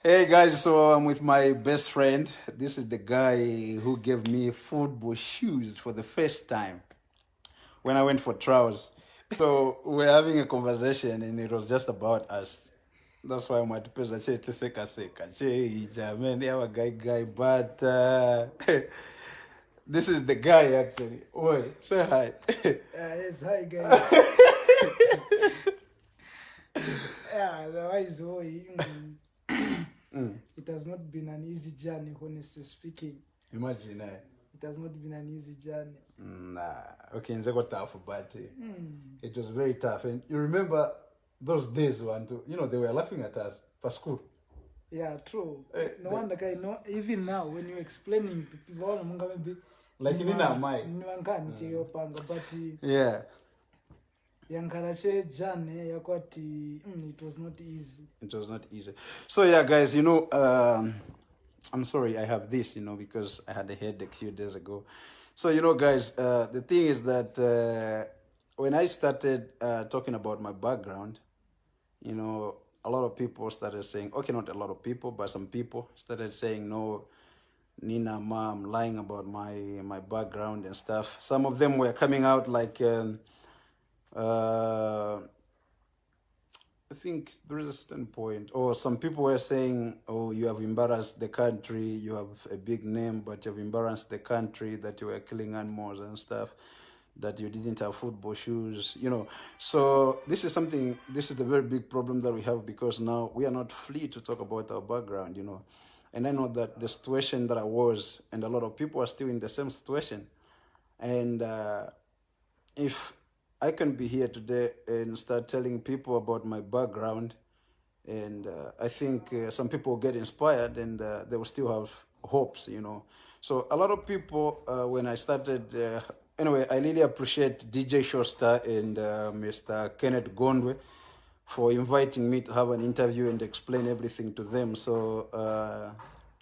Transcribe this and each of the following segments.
Hey guys, so I'm with my best friend. This is the guy who gave me football shoes for the first time when I went for trials. So we're having a conversation and it was just about us. That's why I'm at pesa che seka seka. Che man, yeah, guy, but this is the guy actually. Oi, say hi. Yes, hi guys. Yeah, otherwise, it has not been an easy journey, honestly speaking. Imagine, It has not been an easy journey. Nah, okay, it's got tough, but it was very tough. And you remember those days when, they were laughing at us for school. Yeah, true. No wonder, guy. No, even now when you're explaining, people all maybe like in our mind. But Yeah. Yankarache journey, it was not easy. It was not easy. So yeah, guys, I'm sorry I have this, because I had a headache a few days ago. So, guys, the thing is that when I started talking about my background, a lot of people started saying, okay, not a lot of people, but some people started saying, no, Nina, Ma, I'm lying about my background and stuff. Some of them were coming out like, I think there is a certain point, or some people were saying, oh, you have embarrassed the country, you have a big name, but you have embarrassed the country, that you were killing animals and stuff, that you didn't have football shoes, So this is the very big problem that we have, because now we are not free to talk about our background, And I know that the situation that I was, and a lot of people are still in the same situation. And if I can be here today and start telling people about my background, and I think some people get inspired, and they will still have hopes, So a lot of people, when I started, anyway, I really appreciate DJ Showstar and Mr. Kenneth Gondwe for inviting me to have an interview and explain everything to them. So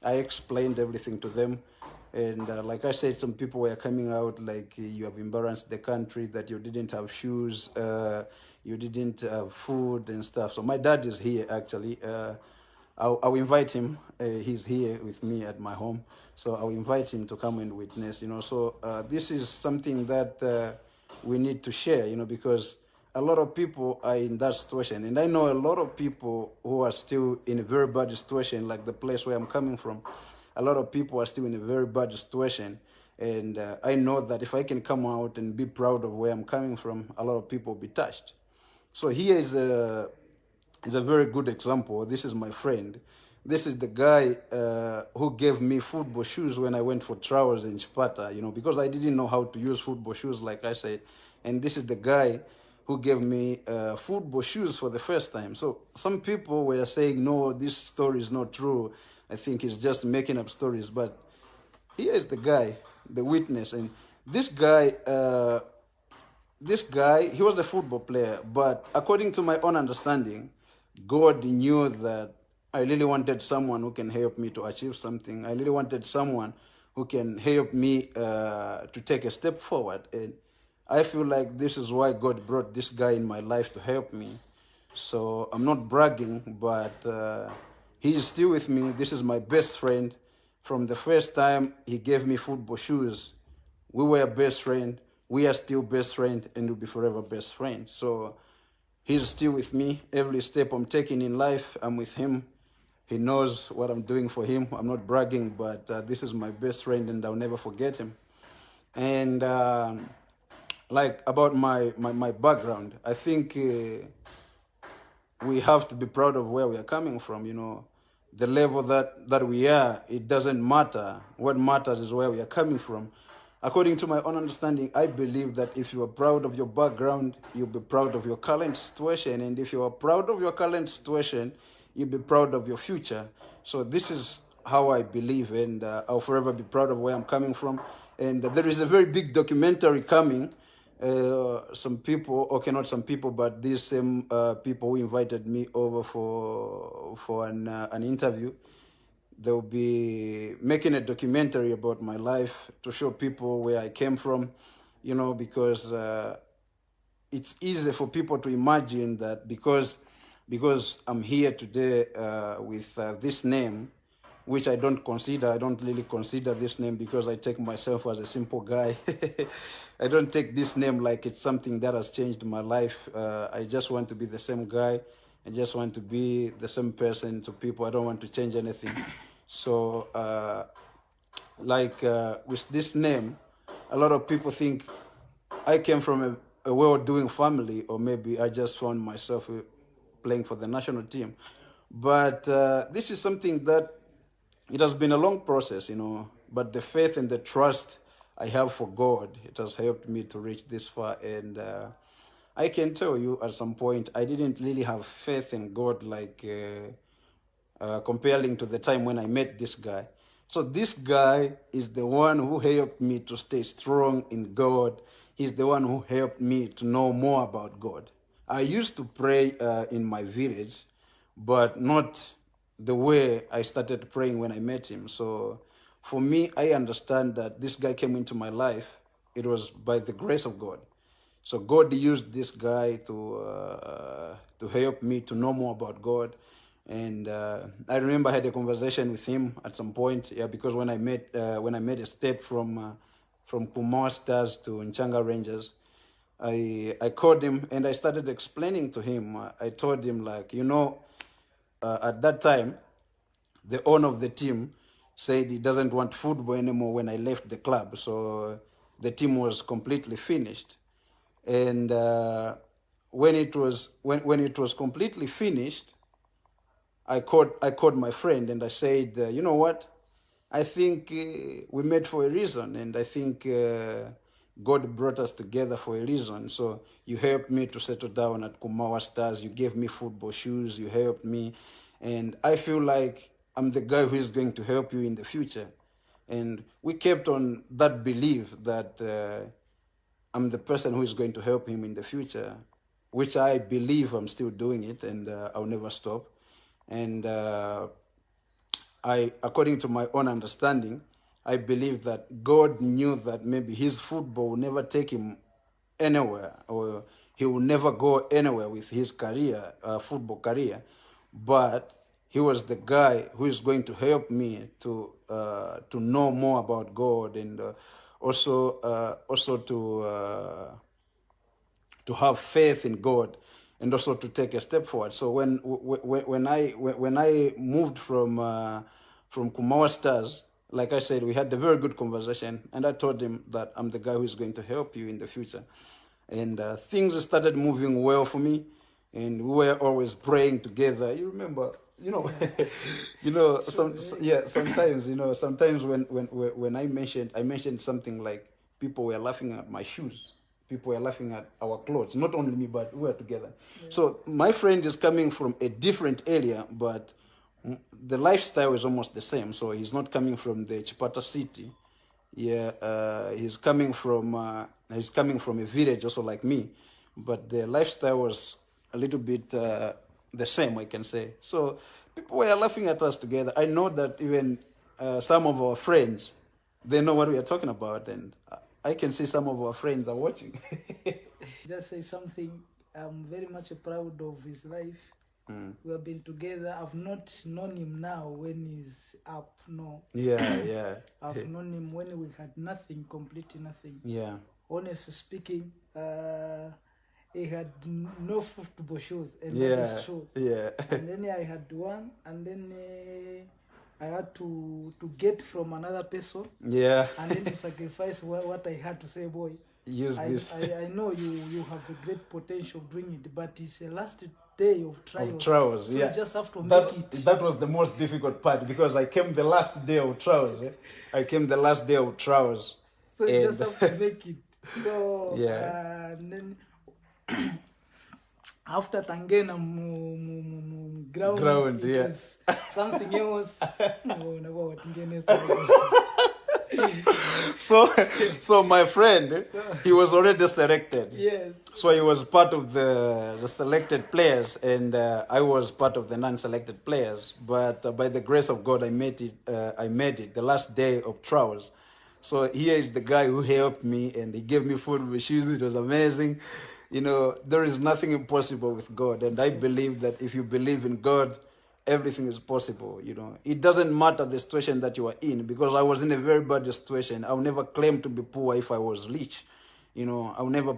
I explained everything to them. And like I said, some people were coming out like, you have embarrassed the country, that you didn't have shoes, you didn't have food and stuff. So my dad is here, actually. I'll invite him. He's here with me at my home. So I'll invite him to come and witness, So this is something that we need to share, because a lot of people are in that situation. And I know a lot of people who are still in a very bad situation, like the place where I'm coming from. A lot of people are still in a very bad situation. And I know that if I can come out and be proud of where I'm coming from, a lot of people will be touched. So here is a very good example. This is my friend. This is the guy who gave me football shoes when I went for trials in Chipata, because I didn't know how to use football shoes, like I said. And this is the guy who gave me football shoes for the first time. So some people were saying, no, this story is not true. I think he's just making up stories. But here is the guy, the witness. And this guy, he was a football player. But according to my own understanding, God knew that I really wanted someone who can help me to achieve something. I really wanted someone who can help me to take a step forward. And I feel like this is why God brought this guy in my life to help me. So I'm not bragging, but he is still with me. This is my best friend. From the first time he gave me football shoes, we were best friends. We are still best friends, and we'll be forever best friends. So he's still with me. Every step I'm taking in life, I'm with him. He knows what I'm doing for him. I'm not bragging, but this is my best friend, and I'll never forget him. And like about my background, I think we have to be proud of where we are coming from, The level that we are, it doesn't matter. What matters is where we are coming from. According to my own understanding, I believe that if you are proud of your background, you'll be proud of your current situation. And if you are proud of your current situation, you'll be proud of your future. So this is how I believe, and I'll forever be proud of where I'm coming from. And there is a very big documentary coming. Some people, okay, not some people, but these same people who invited me over for an interview, they'll be making a documentary about my life to show people where I came from, because it's easy for people to imagine that because because I'm here today with this name, which I don't really consider this name, because I take myself as a simple guy. I don't take this name like it's something that has changed my life. I just want to be the same guy. I just want to be the same person to people. I don't want to change anything. So, with this name, a lot of people think I came from a well-doing family, or maybe I just found myself playing for the national team. But this is something that it has been a long process, you know, but the faith and the trust I have for God, it has helped me to reach this far. And I can tell you at some point, I didn't really have faith in God like comparing to the time when I met this guy. So this guy is the one who helped me to stay strong in God. He's the one who helped me to know more about God. I used to pray in my village, but not the way I started praying when I met him. So for me, I understand that this guy came into my life. It was by the grace of God. So God used this guy to help me to know more about God. And I remember I had a conversation with him at some point, because when I made a step from Kumawa Stars to Nchanga Rangers, I called him and I started explaining to him. I told him, like, at that time, the owner of the team said he doesn't want football anymore when I left the club. So the team was completely finished. And when it was completely finished, I called my friend and I said, you know what? I think we met for a reason, and I think God brought us together for a reason. So you helped me to settle down at Kumawa Stars. You gave me football shoes. You helped me. And I feel like I'm the guy who is going to help you in the future. And we kept on that belief that I'm the person who is going to help him in the future, which I believe I'm still doing it, and I'll never stop. And according to my own understanding, I believe that God knew that maybe his football will never take him anywhere, or he will never go anywhere with his career, football career. But he was the guy who is going to help me to know more about God, and also to have faith in God, and also to take a step forward. So when I moved from Kumawa Stars, like I said, we had a very good conversation, and I told him that I'm the guy who is going to help you in the future. And things started moving well for me, and we were always praying together. You remember, sometimes when I mentioned something like, people were laughing at my shoes. People were laughing at our clothes. Not only me, but we were together. Yeah. So my friend is coming from a different area, but the lifestyle is almost the same. So he's not coming from the Chipata city. He's coming from a village also like me, but the lifestyle was a little bit the same, I can say. So people were laughing at us together. I know that even some of our friends, they know what we are talking about, and I can see some of our friends are watching. Just say something. I'm very much proud of his life. We have been together. I've not known him now when he's up. No. Yeah. I've known him when we had nothing, completely nothing. Yeah. Honestly speaking, he had no football shoes, and that is true. Yeah. And then I had one, and then I had to get from another person. Yeah. And then to sacrifice what I had to say, boy. Use this. I know you have a great potential of doing it, but it's a last day of trials. So you just have to make it. That was the most difficult part, because I came the last day of trials. I came the last day of trials. So you just have to make it. So and then after Tangena ground, it was something else. So my friend, he was already selected. Yes. So he was part of the selected players, and I was part of the non-selected players. But by the grace of God, I made it the last day of trials. So here is the guy who helped me, and he gave me food with shoes. It was amazing. You know, there is nothing impossible with God. And I believe that if you believe in God, everything is possible. You know, it doesn't matter the situation that you are in, because I was in a very bad situation. I'll never claim to be poor if I was rich. You know, I'll never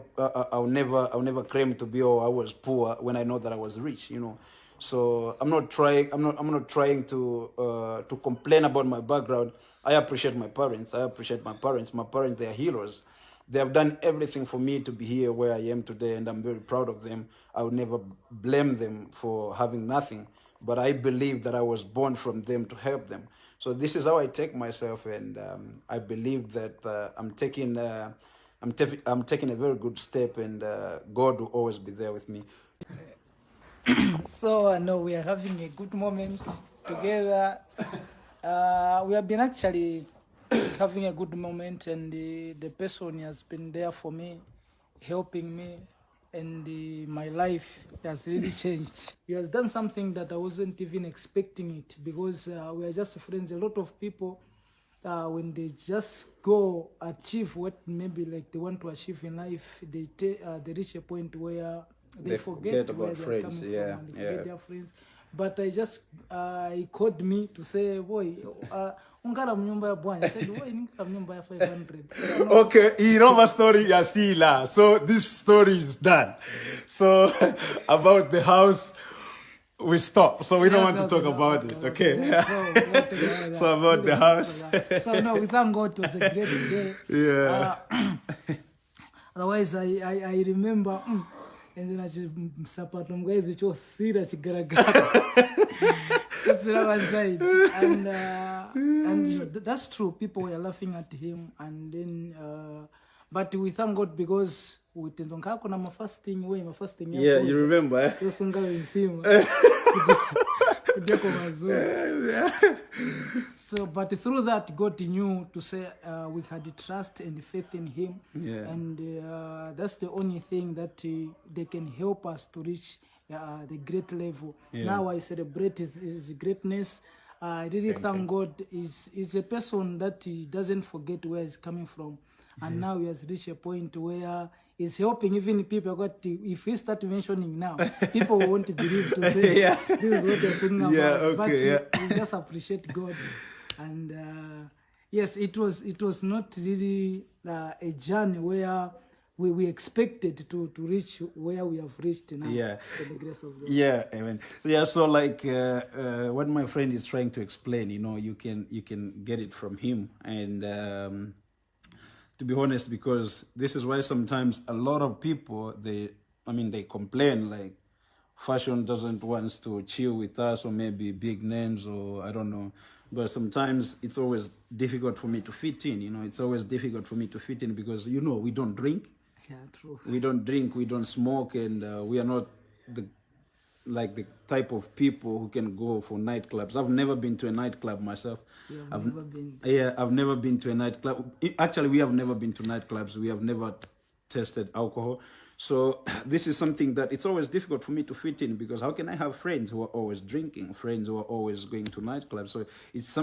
claim to be, oh, I was poor when I know that I was rich. You know, so I'm not trying to complain about my background. I appreciate my parents. My parents, they are heroes. They have done everything for me to be here where I am today, and I'm very proud of them. I would never blame them for having nothing, but I believe that I was born from them to help them. So this is how I take myself, and I believe that I'm taking a very good step, and God will always be there with me. So I know we are having a good moment together. We have been actually having a good moment, and the person has been there for me, helping me, and my life has really changed. He has done something that I wasn't even expecting it, because we are just friends. A lot of people, when they just go achieve what maybe like they want to achieve in life, they reach a point where they forget about where they're friends. coming Yeah, from, and they forget their friends. But he called me to say, boy, ungara mnyumba ya bwana. I said, boy, ungara mnyumba ya 500. Okay, you know my story, you're still so this story is done. So about the house, we stop. So we don't want to talk about it, okay? So about the house. So no, we thank God, it was a great day. Yeah. Otherwise, I remember, and then I just sapato mgaizi cho sira chigaragara. Just one side, and that's true. People were laughing at him, and then but we thank God, because we tendonka na fasting way, fasting. Yeah, you remember? Eh? So, but through that, God knew to say we had trust and faith in Him, and that's the only thing that they can help us to reach the great level. Now I celebrate his greatness. I really thank God. He's a person that he doesn't forget where he's coming from, and now he has reached a point where he's helping even people. If we start mentioning now, people won't believe to say this is what they're talking about. But we just appreciate God, and yes, it was not really a journey where we expected to reach where we have reached now. By the grace of God. Yeah, amen. So like what my friend is trying to explain, you know, you can get it from him, and to be honest, because this is why sometimes a lot of people they complain like fashion doesn't want to chill with us, or maybe big names, or I don't know. But sometimes it's always difficult for me to fit in. You know, it's always difficult for me to fit in because, you know, we don't drink. Yeah, true. We don't drink, we don't smoke, and we are not the type of people who can go for nightclubs. I've never been to a nightclub myself. I've never been. Yeah, I've never been to a nightclub. Actually, we have never been to nightclubs. We have never tested alcohol. So this is something that it's always difficult for me to fit in, because how can I have friends who are always drinking, friends who are always going to nightclubs? So it's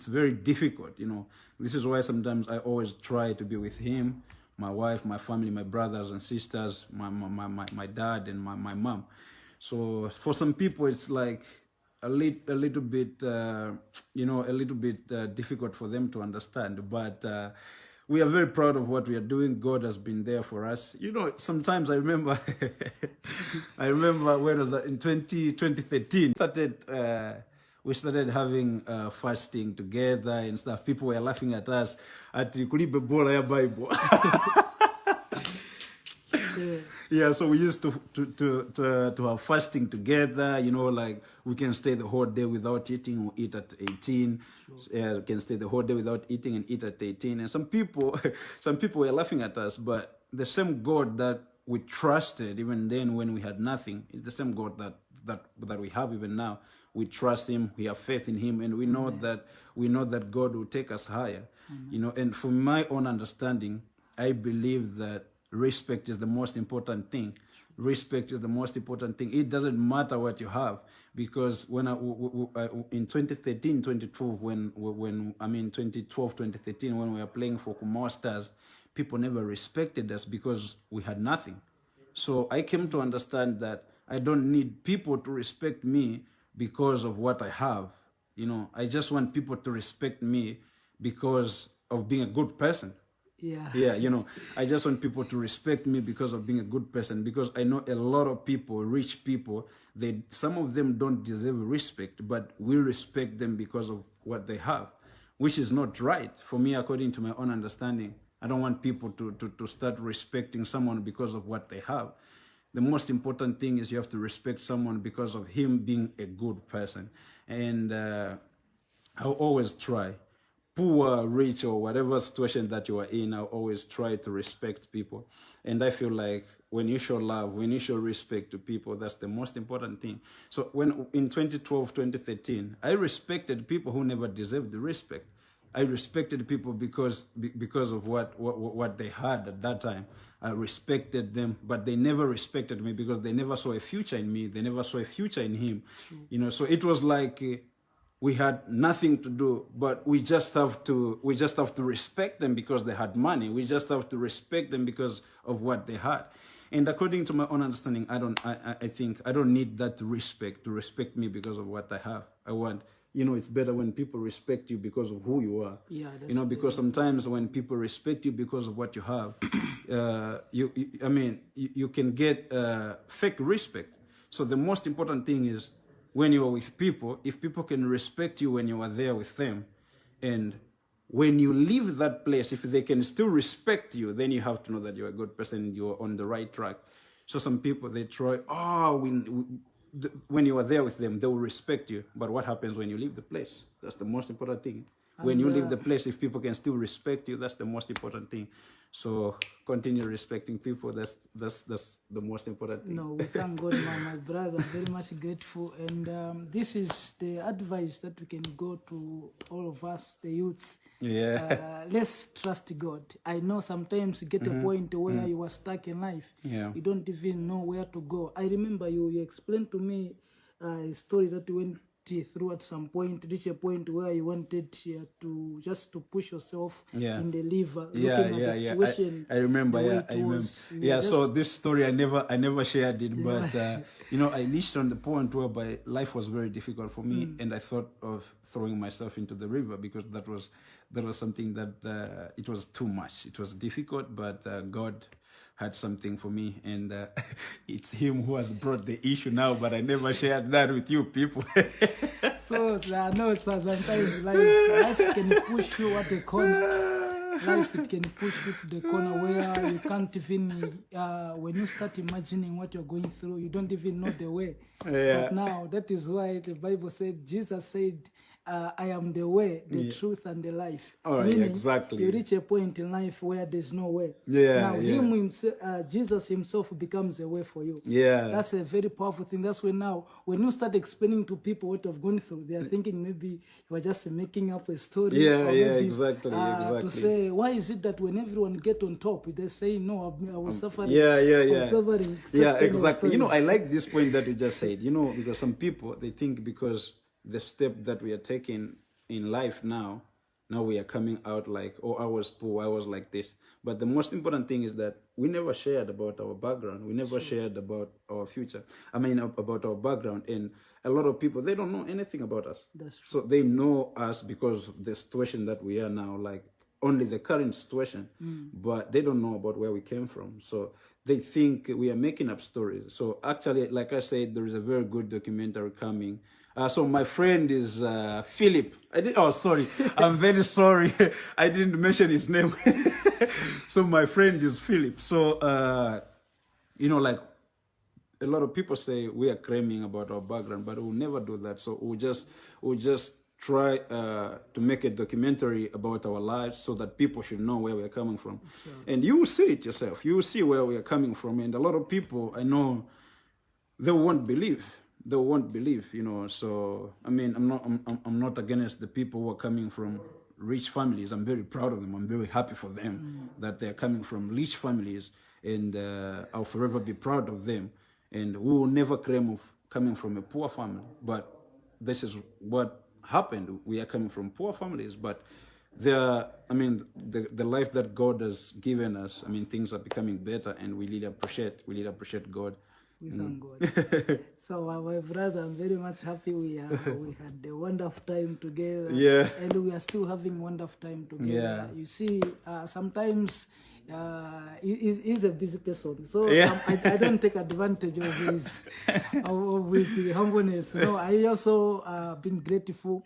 very difficult, you know. This is why sometimes I always try to be with him, my wife, my family, my brothers and sisters, my dad and my mom. So for some people, it's like a little bit, difficult for them to understand. But we are very proud of what we are doing. God has been there for us. You know, sometimes I remember, when was that? In 2013, we started having fasting together and stuff. People were laughing at us. At Kulibe Bible. Yeah, so we used to have fasting together, you know, like we can stay the whole day without eating, we eat at 18. We can stay the whole day without eating and eat at 18. And some people were laughing at us, but the same God that we trusted even then when we had nothing is the same God that we have even now. We trust Him, we have faith in Him, and we know that God will take us higher. You know, and from my own understanding, I believe that respect is the most important thing. Respect is the most important thing. It doesn't matter what you have, because when in 2013, 2012, 2013, when we were playing for Kumau Stars, people never respected us because we had nothing. So I came to understand that I don't need people to respect me because of what I have. You know, I just want people to respect me because of being a good person. Yeah. Yeah, you know, I just want people to respect me because of being a good person, because I know a lot of people, rich people, some of them don't deserve respect, but we respect them because of what they have, which is not right for me, according to my own understanding. I don't want people to start respecting someone because of what they have. The most important thing is you have to respect someone because of him being a good person. And I'll always try. Poor, rich, or whatever situation that you are in, I'll always try to respect people. And I feel like when you show love, when you show respect to people, that's the most important thing. So when in 2012, 2013, I respected people who never deserved the respect. I respected people because of what they had at that time. I respected them, but they never respected me because they never saw a future in me. They never saw a future in him. You know, so it was like we had nothing to do, but we just have to respect them because they had money. We just have to respect them because of what they had. And according to my own understanding, I think I don't need that respect to respect me because of what I have. I want, you know, it's better when people respect you because of who you are. Yeah, that's, you know, because sometimes when people respect you because of what you have, you can get fake respect. So the most important thing is when you are with people, if people can respect you when you are there with them, and when you leave that place, if they can still respect you, then you have to know that you're a good person, you're on the right track. So some people, they try, when you are there with them, they will respect you. But what happens when you leave the place? That's the most important thing. When you leave the place, if people can still respect you, that's the most important thing. So continue respecting people. That's the most important thing. No, we thank God, my brother. Very much grateful. And this is the advice that we can go to all of us, the youths. Yeah. Let's trust God. I know sometimes you get a point where you are stuck in life. Yeah. You don't even know where to go. I remember you explained to me a story that you went through at some point, reach a point where you wanted to push yourself in the liver, looking at the situation. I remember, I remember. Yeah, so this story I never shared it, but you know, I reached on the point whereby life was very difficult for me, and I thought of throwing myself into the river because that was something that it was too much. It was difficult, but God had something for me, and it's him who has brought the issue now, but I never shared that with you people. So sometimes life can push you at a corner. Life, it can push you to the corner where you can't even, when you start imagining what you're going through, you don't even know the way. Yeah. But now, that is why the Bible said, Jesus said, I am the way, the truth, and the life. All right, Meaning, exactly. you reach a point in life where there's no way. Yeah, now, yeah. him himself, Jesus himself becomes a way for you. Yeah. That's a very powerful thing. That's when now, when you start explaining to people what you've gone through, they are thinking maybe you are just making up a story. Yeah, or maybe, exactly. To say, why is it that when everyone get on top, they say, no, I was suffering. Yeah. I was suffering. Yeah, exactly. You know, I like this point that you just said, you know, because some people, they think because the step that we are taking in life now we are coming out like, oh, I was poor, I was like this. But the most important thing is that we never shared about our background. We never shared about our future. I mean, about our background. And a lot of people, they don't know anything about us. That's true. So they know us because of the situation that we are now, like only the current situation, but they don't know about where we came from. So they think we are making up stories. So actually, like I said, there is a very good documentary coming. So my friend is Philip. I'm very sorry. I didn't mention his name. So my friend is Philip. So, you know, like a lot of people say we are claiming about our background, but we'll never do that. So we'll just try to make a documentary about our lives so that people should know where we're coming from. Sure. And you will see it yourself. You will see where we are coming from. And a lot of people, I know, they won't believe. They won't believe, you know. So I mean, I'm not against the people who are coming from rich families. I'm very proud of them. I'm very happy for them that they're coming from rich families, and I'll forever be proud of them. And we will never claim of coming from a poor family. But this is what happened. We are coming from poor families, but the life that God has given us, I mean, things are becoming better, and we really appreciate God. We thank God. So, my brother, I'm very much happy we had a wonderful time together. Yeah. And we are still having wonderful time together. Yeah. You see, sometimes he's a busy person, so Yeah. I don't take advantage of his humbleness. I also been grateful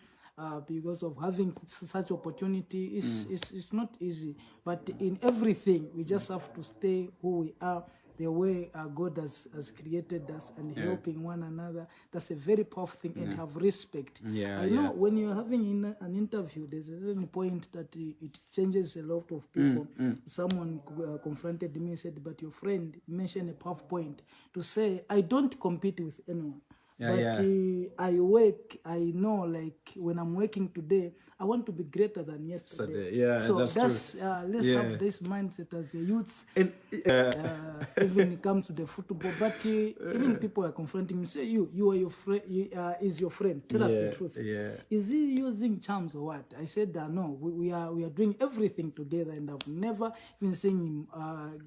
because of having such opportunity. It's not easy, but in everything we just have to stay who we are, the way God has created us, and helping one another. That's a very powerful thing, and have respect. Yeah, I know when you're having an interview, there's a certain point that it changes a lot of people. Someone confronted me and said, but your friend mentioned a powerful point to say, I don't compete with anyone. I work, I know, like when I'm working today, I want to be greater than yesterday. So that's true. Let's have this mindset as a youth, and even when it comes to the football. But even people are confronting me, say, you are your friend, is your friend. Tell us the truth. Is he using charms or what? I said, no, we are doing everything together, and I've never even seen him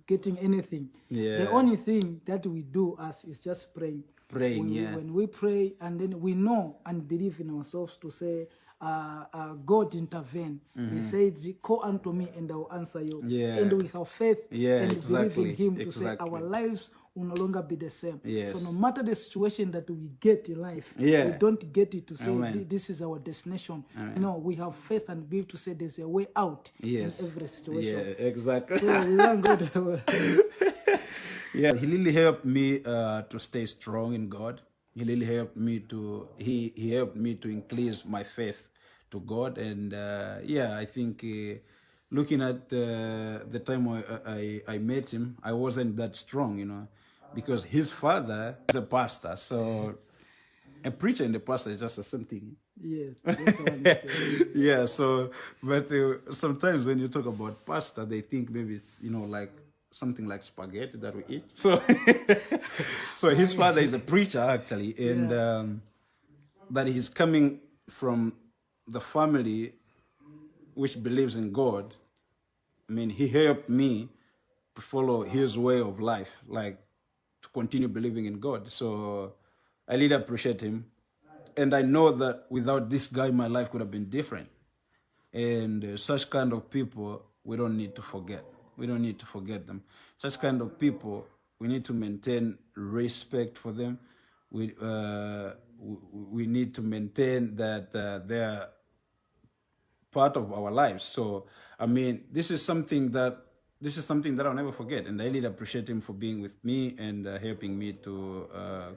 getting anything. The only thing that we do is just praying. When we pray, and then we know and believe in ourselves to say, God intervene. He said, call unto me and I will answer you. And we have faith and believe in him to say our lives will no longer be the same. So no matter the situation that we get in life, we don't get it to say this is our destination. No, we have faith and believe to say there's a way out in every situation. Exactly. So we thank God. He really helped me to stay strong in God. He really helped me to he helped me to increase my faith to God. And I think looking at the time I met him, I wasn't that strong, because his father is a pastor. So a preacher and a pastor is just the same thing. Yes. That's but sometimes when you talk about pastor, they think maybe it's like something like spaghetti that we eat. So his father is a preacher, actually, and that he's coming from the family which believes in God. I mean, he helped me to follow his way of life, like to continue believing in God. So I really appreciate him. And I know that without this guy, my life could have been different. And such kind of people, we don't need to forget. We don't need to forget them. Such kind of people, we need to maintain respect for them. We need to maintain that they're part of our lives. So, I mean, this is something that I'll never forget. And I really appreciate him for being with me and helping me to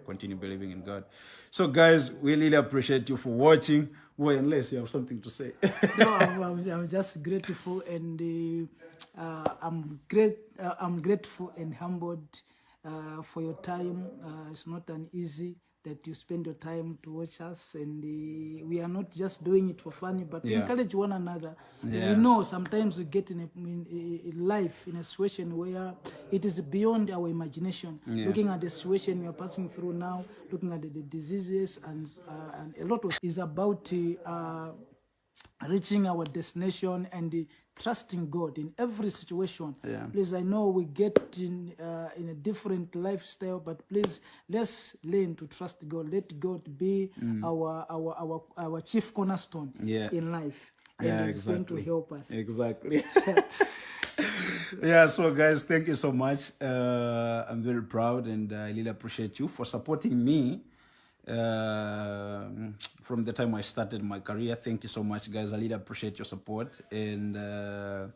continue believing in God. So, guys, we really appreciate you for watching. Boy, unless you have something to say. No, I'm just grateful, and I'm grateful and humbled for your time. It's not an easy that you spend your time to watch us, and we are not just doing it for fun, but encourage one another. We know sometimes we get in life in a situation where it is beyond our imagination. Looking at the situation we are passing through now, looking at the diseases, and a lot of is about reaching our destination and trusting God in every situation. Please, I know we get in a different lifestyle, but please, let's learn to trust God. Let God be our chief cornerstone in life. And it's going to help us. Exactly. So guys, thank you so much. I'm very proud, and I really appreciate you for supporting me from the time I started my career. Thank you so much, guys. I really appreciate your support, and I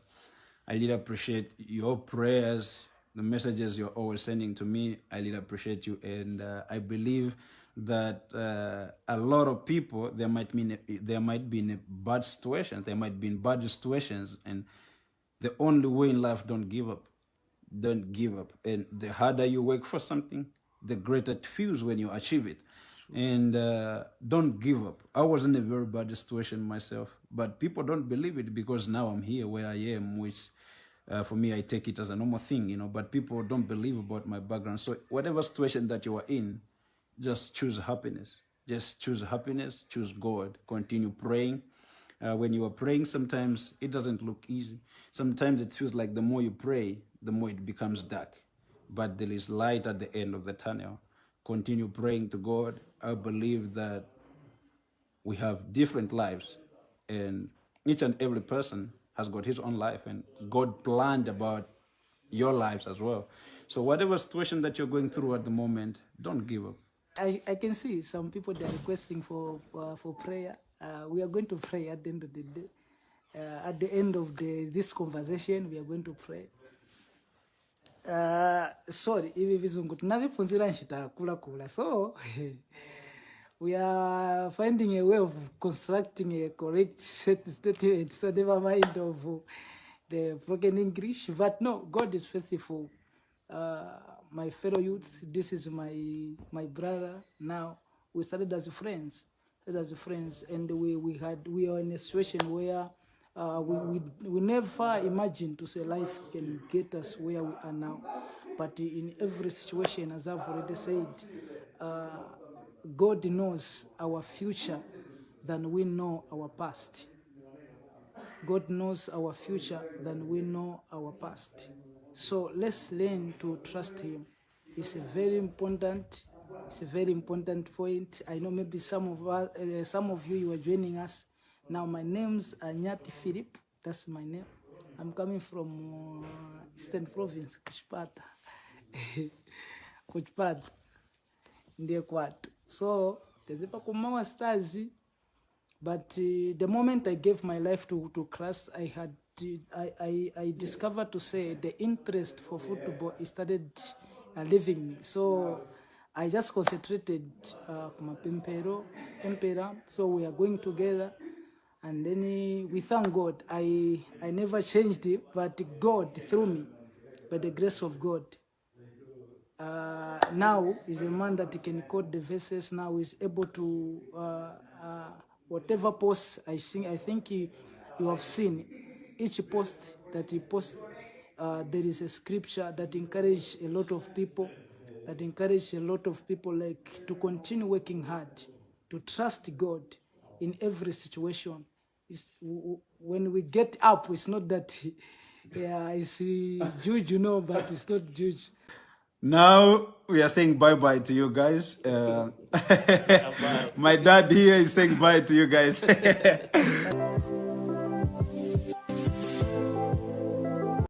really appreciate your prayers, the messages you're always sending to me. I really appreciate you, and I believe that a lot of people, they might be in a bad situation, they might be in bad situations, and the only way in life, don't give up. Don't give up. And the harder you work for something, the greater it feels when you achieve it. And don't give up. I was in a very bad situation myself, but people don't believe it because now I'm here where I am, which for me, I take it as a normal thing, but people don't believe about my background. So whatever situation that you are in, just choose happiness. Just choose happiness, choose God. Continue praying, When you are praying, sometimes it doesn't look easy. Sometimes it feels like the more you pray, the more it becomes dark. But there is light at the end of the tunnel. Continue praying to God. I believe that we have different lives, and each and every person has got his own life, and God planned about your lives as well. So whatever situation that you're going through at the moment, don't give up. I can see some people, they're requesting for prayer. We are going to pray at the end of the day. At the end of this conversation, we are going to pray. Sorry, ivi vizungu tinavipfunzira nchitakula. So we are finding a way of constructing a correct statement, so never mind of the broken English. But no, God is faithful. My fellow youth, this is my brother. Now we started as friends, and we are in a situation where we never imagined to say life can get us where we are now. But in every situation, as I've already said, God knows our future than we know our past. God knows our future than we know our past. So let's learn to trust Him. It's a very important point. I know maybe some of you are joining us now. My name's Anyati Philip. That's my name. I'm coming from Eastern Province, Kuchipata. Kuchipata. Ndiye kwatu. So tezipa kumawa stars. But the moment I gave my life to Christ, I discovered to say the interest for football started leaving me. So I just concentrated Empera. So we are going together, and then we thank God. I never changed it, but God through me, by the grace of God. Now is a man that can quote the verses. Now is able to whatever post I think you have seen. Each post that he posts, there is a scripture that encourage a lot of people. Like to continue working hard, to trust God in every situation. When we get up, it's not that it's Jude, but it's not Jude. Now we are saying bye-bye to you guys. My dad here is saying bye to you guys.